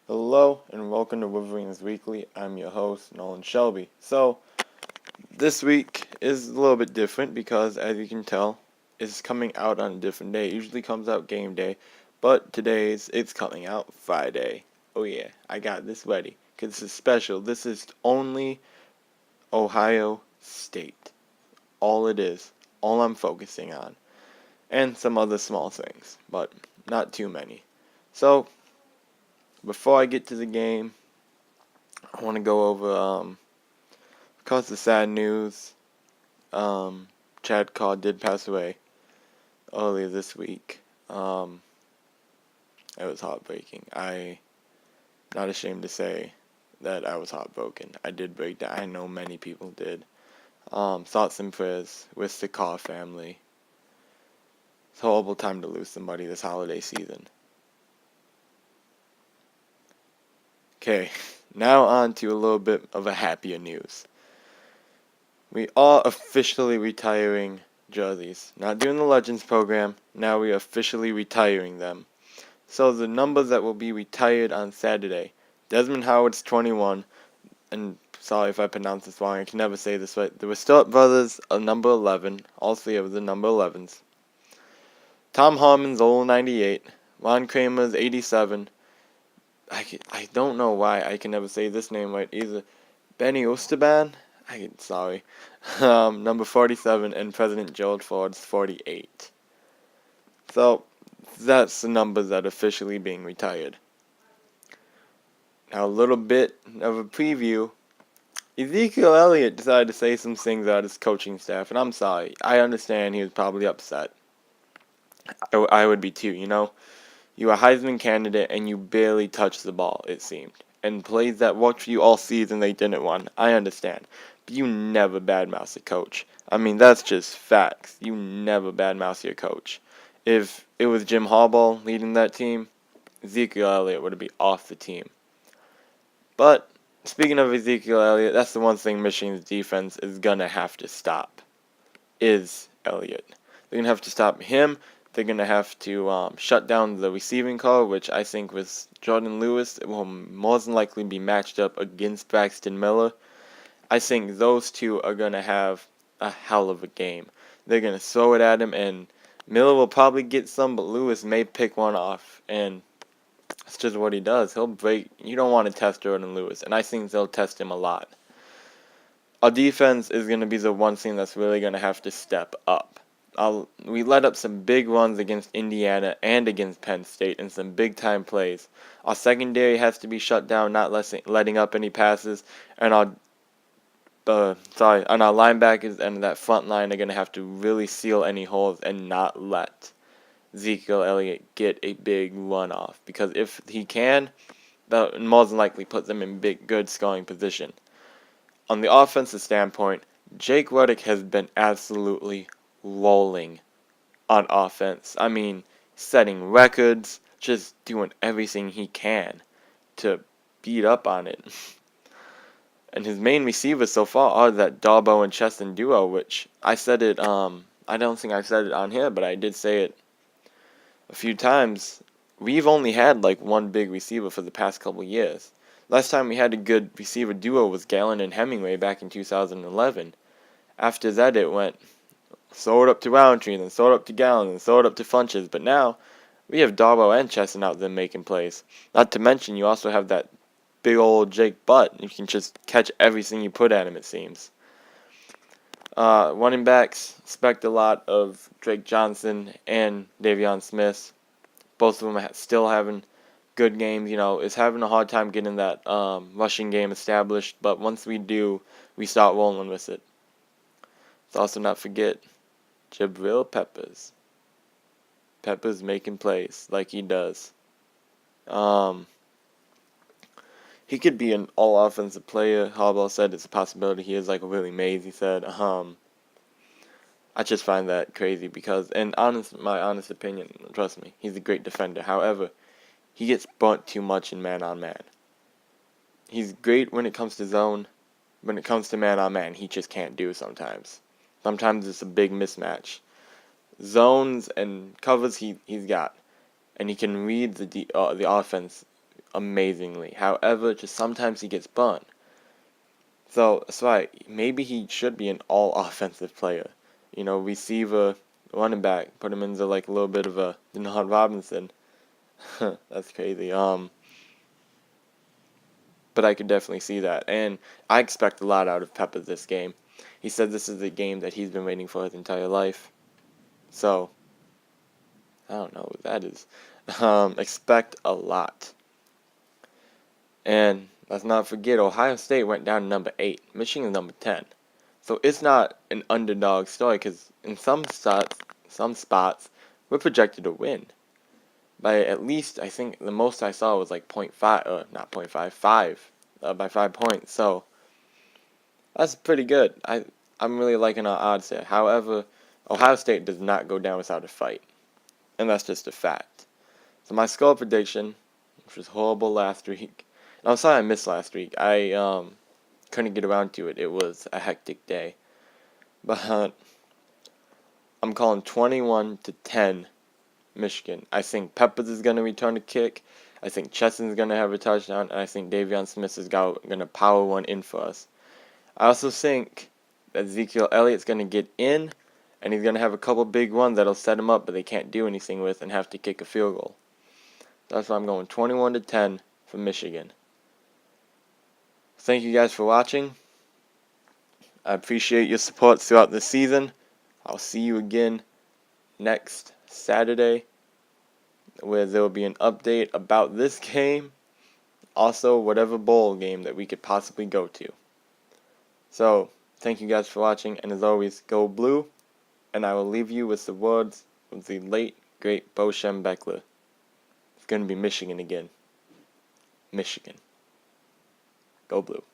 Hello and welcome to Wolverines Weekly. I'm your host, Nolan Shelby. So, this week is a little bit different because, as you can tell, it's coming out on a different day. It usually comes out game day, but it's coming out Friday. Oh yeah, I got this ready because this is special. This is only Ohio State. All it is. All I'm focusing on. And some other small things, but not too many. So, before I get to the game, I want to go over because of sad news, Chad Codd did pass away earlier this week. It was heartbreaking. I'm not ashamed to say that I was heartbroken. I did break down. I know many people did. Thoughts and prayers with the Codd family. It's a horrible time to lose somebody this holiday season. Okay, now on to a little bit of a happier news. We are officially retiring jerseys. Not doing the Legends program. Now we are officially retiring them. So the numbers that will be retired on Saturday. Desmond Howard's 21. And sorry if I pronounce this wrong. I can never say this right. The Restart brothers are number 11. All three of the number 11s. Tom Harmon's old 98. Ron Kramer's 87. I don't know why I can never say this name right either. Benny Osterban? Sorry. Number 47, and President Gerald Ford's 48. So, that's the numbers that are officially being retired. Now, a little bit of a preview. Ezekiel Elliott decided to say some things about his coaching staff, and I'm sorry. I understand he was probably upset. I would be too, you know? You were a Heisman candidate, and you barely touched the ball, it seemed. And plays that worked for you all season, they didn't win. I understand. But you never badmouth a coach. I mean, that's just facts. You never badmouth your coach. If it was Jim Harbaugh leading that team, Ezekiel Elliott would be off the team. But, speaking of Ezekiel Elliott, that's the one thing Michigan's defense is going to have to stop, is Elliott. They're going to have to stop him. They're going to have to shut down the receiving core, which I think with Jordan Lewis, it will more than likely be matched up against Braxton Miller. I think those two are going to have a hell of a game. They're going to throw it at him, and Miller will probably get some, but Lewis may pick one off, and that's just what he does. He'll break. You don't want to test Jordan Lewis, and I think they'll test him a lot. Our defense is going to be the one thing that's really going to have to step up. We let up some big runs against Indiana and against Penn State in some big-time plays. Our secondary has to be shut down, not letting up any passes, and our linebackers and that front line are going to have to really seal any holes and not let Ezekiel Elliott get a big run off. Because if he can, that more than likely puts them in good scoring position. On the offensive standpoint, Jake Reddick has been absolutely rolling on offense. I mean, setting records, just doing everything he can to beat up on it. And his main receivers so far are that Darbo and Cheston duo, which I said it, I don't think I said it on here, but I did say it a few times. We've only had like one big receiver for the past couple years. Last time we had a good receiver duo was Gallen and Hemingway back in 2011. After that, it went throw it up to Roundtree, then throw it up to Gallen, then throw it up to Funches. But now, we have Darbo and Cheston out there making plays. Not to mention, you also have that big old Jake Butt. You can just catch everything you put at him, it seems. Running backs, expect a lot of Drake Johnson and Davion Smith. Both of them still having good games. You know, is having a hard time getting that rushing game established. But once we do, we start rolling with it. Let's also not forget Jabril Peppers. Peppers making plays like he does. He could be an all-offensive player. Harbaugh said it's a possibility. He is like a Willie Mays, he said. I just find that crazy because, my honest opinion, trust me, he's a great defender. However, he gets burnt too much in man-on-man. He's great when it comes to zone. When it comes to man-on-man, he just can't do sometimes. Sometimes it's a big mismatch. Zones and covers he's got. And he can read the offense amazingly. However, just sometimes he gets burned. So that's why maybe he should be an all offensive player. You know, receiver, running back, put him into like a little bit of a Denard Robinson. That's crazy. But I could definitely see that, and I expect a lot out of Pepper this game. He said this is the game that he's been waiting for his entire life. So I don't know what that is. Expect a lot. And let's not forget, Ohio State went down to number 8. Michigan number 10. So it's not an underdog story because in some spots, we're projected to win. By at least, I think the most I saw was like 0.5, not 0.5, 5, by 5 points. So that's pretty good. I'm really liking our odds here. However, Ohio State does not go down without a fight. And that's just a fact. So my score prediction, which was horrible last week. And I'm sorry I missed last week. I couldn't get around to it. It was a hectic day. But I'm calling 21-10 Michigan. I think Peppers is going to return a kick. I think Cheston's going to have a touchdown. And I think Davion Smith is going to power one in for us. I also think that Ezekiel Elliott's going to get in, and he's going to have a couple big runs that'll set him up, but they can't do anything with and have to kick a field goal. That's why I'm going 21-10 for Michigan. Thank you guys for watching. I appreciate your support throughout the season. I'll see you again next Saturday, where there will be an update about this game. Also, whatever bowl game that we could possibly go to. So, thank you guys for watching, and as always, go blue. And I will leave you with the words of the late, great Bo Schembechler. It's going to be Michigan again. Michigan. Go blue.